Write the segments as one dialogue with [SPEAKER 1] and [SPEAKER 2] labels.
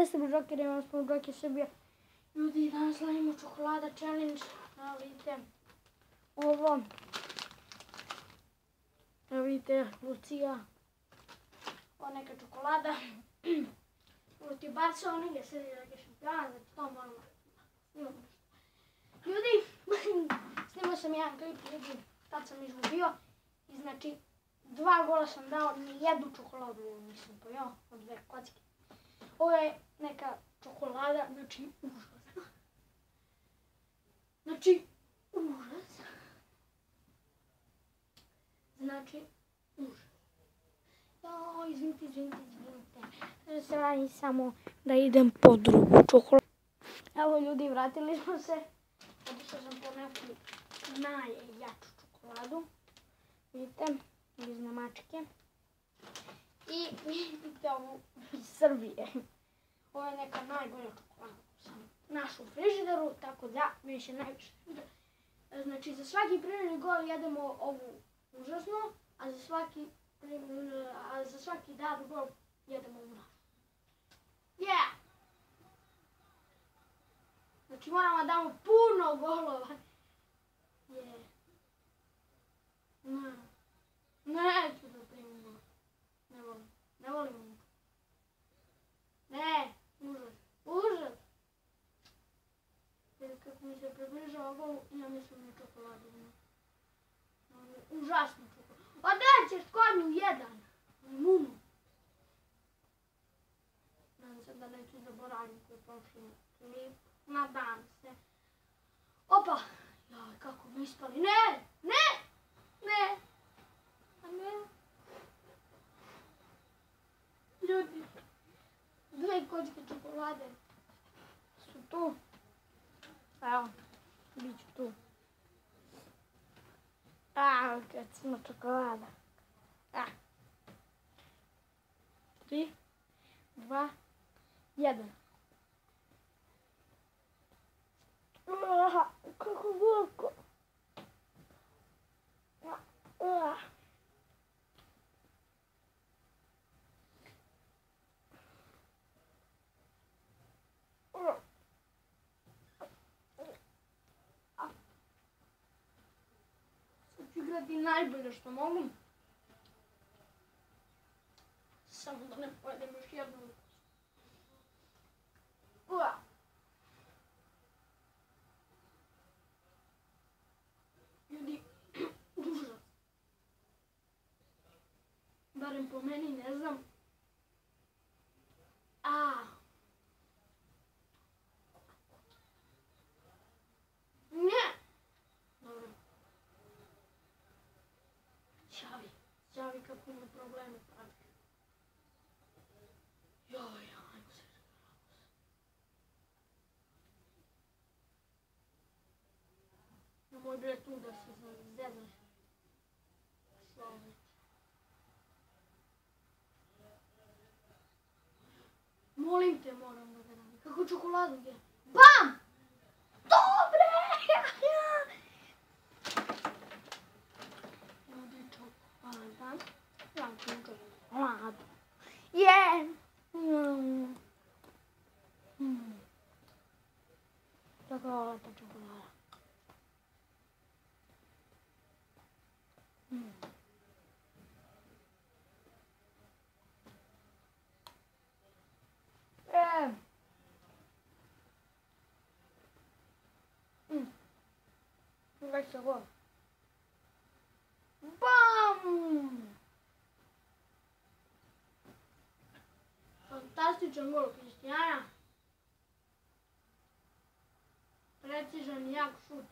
[SPEAKER 1] Tesla Joker, imamo smo Joker Srbija. Ljudi, danas slavimo čokolada challenge. Evo vidite ovo. Evo vidite Lucija. Ovo neka čokolada. Ovo ti je bacao negdje sredi neke šampiona, znači to moramo snimamo nešto. Ljudi, snimao sam jedan klip, ljudi, tad sam izgubio. I znači, 2 gola sam dao, ni jednu čokoladu nisam pojao od 2 kocke. Ovo je neka čokolada, znači užas. Znači, užas. Znači, užas. Jo, izvinite. Se radi samo da idem po drugu čokoladu. Evo ljudi, vratili smo se. Otišao sam po neku najjaču čokoladu. Vidite, iz Nemačke. I vidite ovu iz Srbije. Ovo je neka najbolja čokolada koju sam našao u frižideru, tako da više najviše. Znači za svaki primljeni gol jedemo ovu užasnu, a za svaki dat gol jedemo ovu našu. Yeah! Znači moramo da damo puno golova. Yeah. Neću da primim gol. Ne volim ovo. Ne, užas. Jer kako mi se približava gol, ja mislim na čokoladu. Užasno čokoladu. A da ćeš konju jedan. Munu. Nadam se da neću zaboraviti koji prošli klip. Nadam se. Opa! Jaj, kako mi ispali. Ne! A ne. Ljudi, 2 kocke čokolade su tu. Evo, bit ću tu. Kad smo čokolada. 3, 2, 1. Kako gorko. Sad ću igrati najbolje što mogu. Samo da ne pojedem još jednu. Ljudi, užas. Barem po meni, ne znam. Ne! Dobro. Čavi kako ima probleme pravi. Joj, ajmo se. Nemoj bre tu da se zeznaš. Slavi. Molim te, moram da ga radim. Kako čokoladu je? BAM! Dobre! Ljudi, čokolada. Radim čokoladu. Je! Tako je ovo ta čokolada. Već se gol. BAM! Fantastičan gol Kristijana. Precizan i jak šut.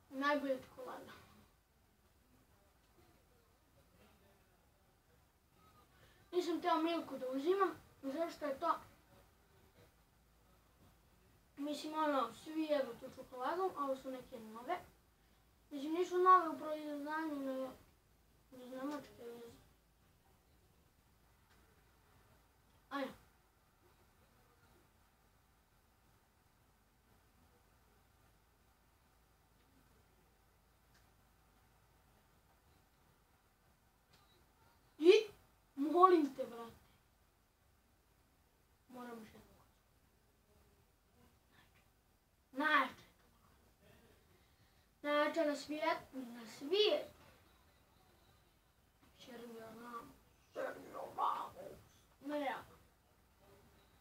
[SPEAKER 1] Najbolja čokolada. Nisam teo Milku da uzimam, zašto je to? Mislim, svi jedu tu čokoladu, a ovo su neke nove. Mislim, nisu nove u proizdanju, nego iz Nemačke. Ajde. I, molim te, brate. najjača na svijetu. Sergio Ramos.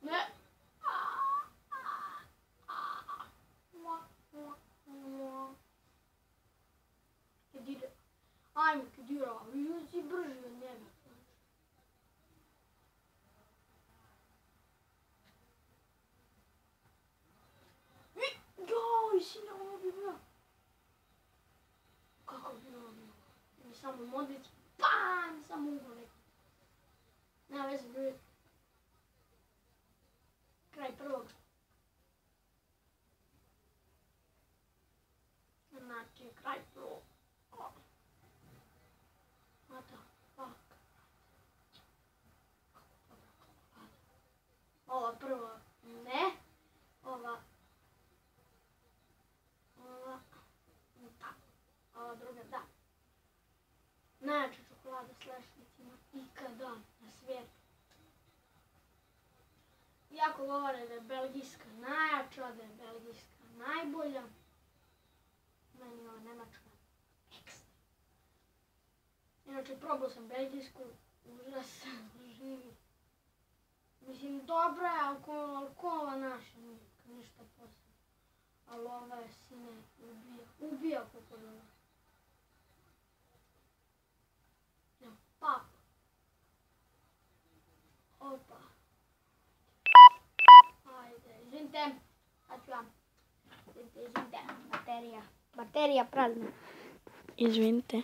[SPEAKER 1] Ne. Kedira. Ajme, Kedira, vi si brži od njega. Joj, sine, ovo bi bilo. Kako bi bilo bilo? Mi samo Modrić, bam, samo ugo neko. Nema veze, ljudi. Kraj prvog. Znači, kraj prvog. What the fuck? Ova prva, ne. Ova druga, da. Najjača čokolada s lešnicima ikada na svijetu. Iako govore da je belgijska najjača, da je belgijska najbolja, meni je ova nemačka ekstra. Inače, probao sam belgijsku, užas živi. Mislim, dobra je, ali ko ova naša, ništa posebno. Ali ova je, sine, ubija kako je ova. Pap. Opa. Ajde, izvinite. Sad ću vam. Izvinite, baterija prazna. Izvinite.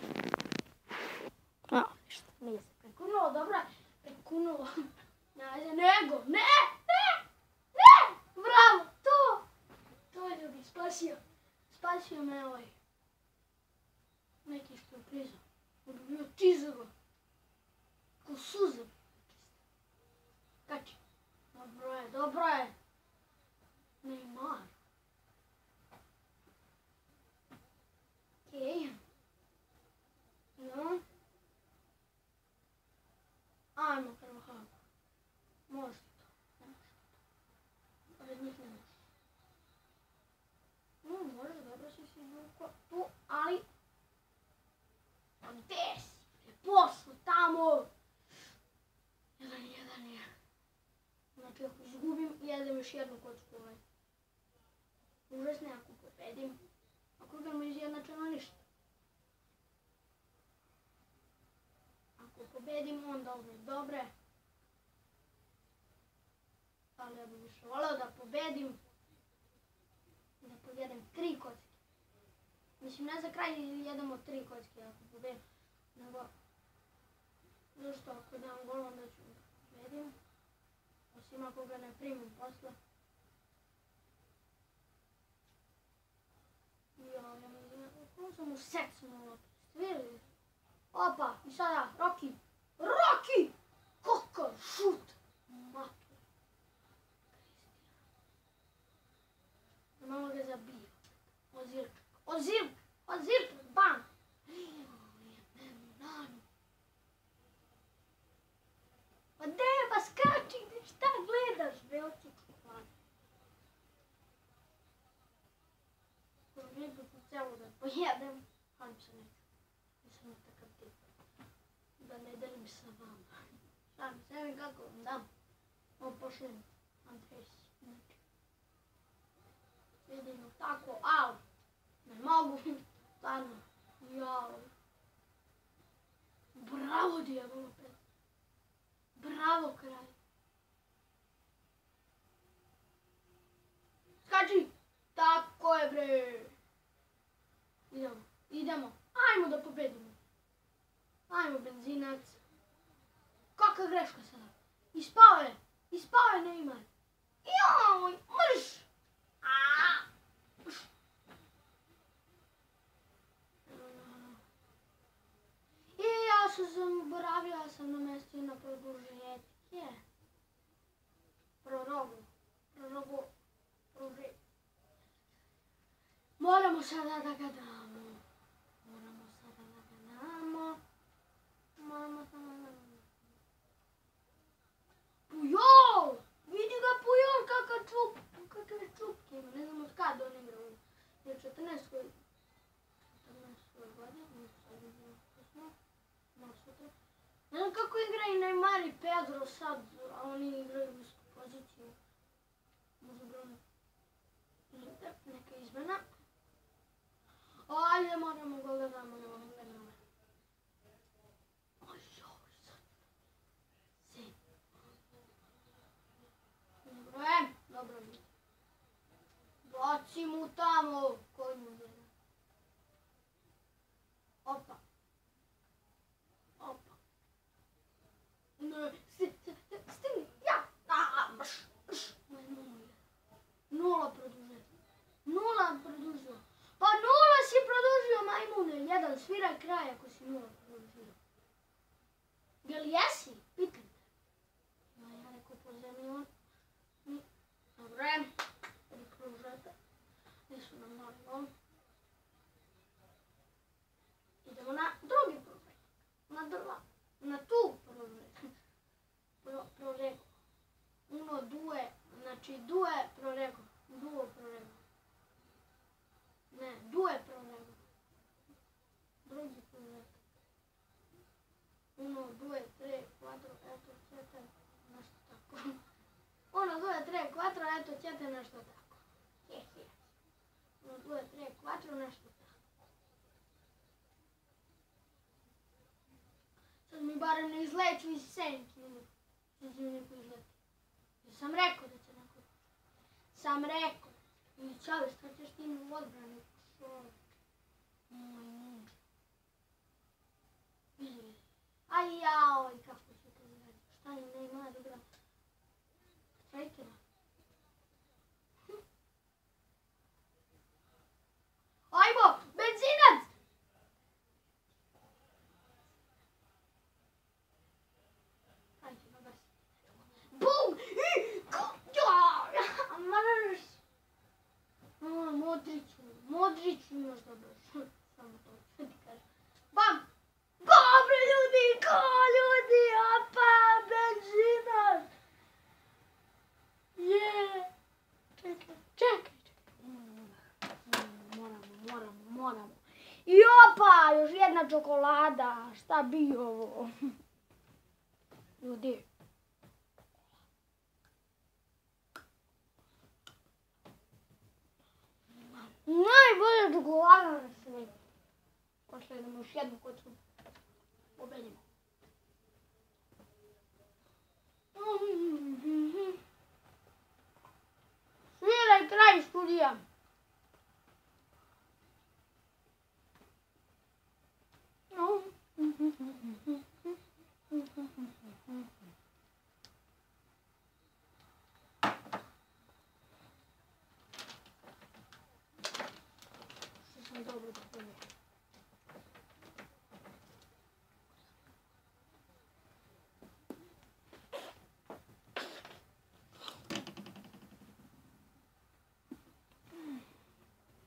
[SPEAKER 1] Ništa, nije se prekunulo, dobro. Prekunulo. Nego, ne! Bravo, to je ljudi, spasio me ovaj. Neki što je prizao. Ovo bi bio čizavo. Ko suze. Kači. Dobro je. Neymar. Okej. No. Ajmo Carvajal. Može to. Pored njih ne može. Može, dobro si izvukao tu, ali... Gdje si? Poslu tamo! Jedan je. Znači ako izgubim, jedem još jednu kocku ovaj. Užasno je ako pobedim. Ako idemo izjednačeno ništa. Ako pobedim, onda ove dobre. Ali ja bih više voleo da pobedim. I da pojedem 3 kocke. Mislim, ne za kraj jedemo 3 kocke ako pobedim. Nego, zašto ako dam gol, onda ću pobedim. Osim ako ga ne primim posle. Kako sam u secnu stvili. Opa, i sada, Rocky! Kakav šut! Matur. Malo ga zabija. Ozirčak, bam! Pa deba, skači, šta gledaš, be, oči čokolade. Neću tu celu da pojedem, ali se neću. Nisam takav tip. Da ne delim sa vama. Šta mi se mi kako vam dam. Ovo pošlim Andres. Vidim tako, au. Ne mogu. Stvarno. Jao. Bravo, Diego Lopez. Bravo, kralj. Skači. Tako je, bre. Idemo. Ajmo da pobedimo. Ajmo, benzinac. Kakva greška sada. Ispao je Neymar. Joj, mrš. I ja sam zaboravila na mjestu na produžetke. Prorogu. Moramo sada da ga damo. Pujol! Vidi ga Pujol kakve čupke ima. Ne znam od kada on igra u 14 koji. meni Pedro sad, a oni igraju usku poziciju. Možda brojno. Neka izmena. Ajde, moramo ga gledamo, nemamo gledamo. Dobro je. Baci mu tamo. Koji mu gleda? Opa. Opa. Ne, stigni. Ja. Nula produžio. Nula produžio. Pa nula si produžio, majmune. Jedan, sviraj kraj ako si nula produžio. Jel jesi? Pitam te. Ja rekao po zemlju. Dobre. Prikružete. Nisu nam dali gol. Idemo na drugi problem. Na tu proregu. Uno, due, znači due proregu. Duo proregu. Ne, due proregu. Drugi proregu. Uno, due, tre, quattro, eto, četiri, nešto tako. Uno, due, tre, quattro, eto, četiri, nešto tako. Uno, due, tre, quattro, nešto tako. Sad mi barem ne izleću iz senki. Sad mi neko izleti. Sam rekao da će neko. Sam rekao. I čao, šta ćeš ti u odbranu? Aj jao, kako će to izgledati? Šta im ne ima da igra? Strajkera. Ajmo, benzinac! Bum! Marš! Modriću imaš dobro. Samo to, što ti kažem. Bam! Dobre ljudi, ko ljudi, opa, benzinac! Čekaj. Moramo. I opa, još jedna čokolada. Šta bi ovo? Ljudi. Najbolja čokolada na svijetu. Posle idemo još jednu kocku. Pobedimo. Sviraj kraj studija. Dobro da pomiješ.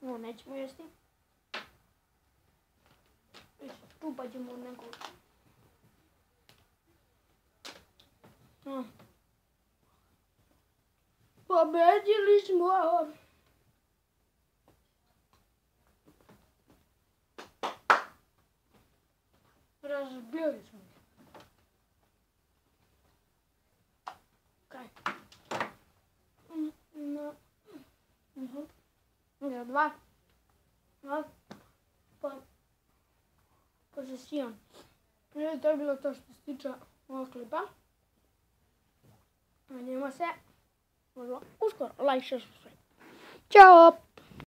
[SPEAKER 1] Ovo nećemo jesti. Čupat ćemo od nekog. Pobedili smo! Razbili smo ih. Kaj? Dva. Posesijan. To je bilo to što se tiče ovog klipa. Vidimo se uskoro. Like, share, subscribe. Ćao!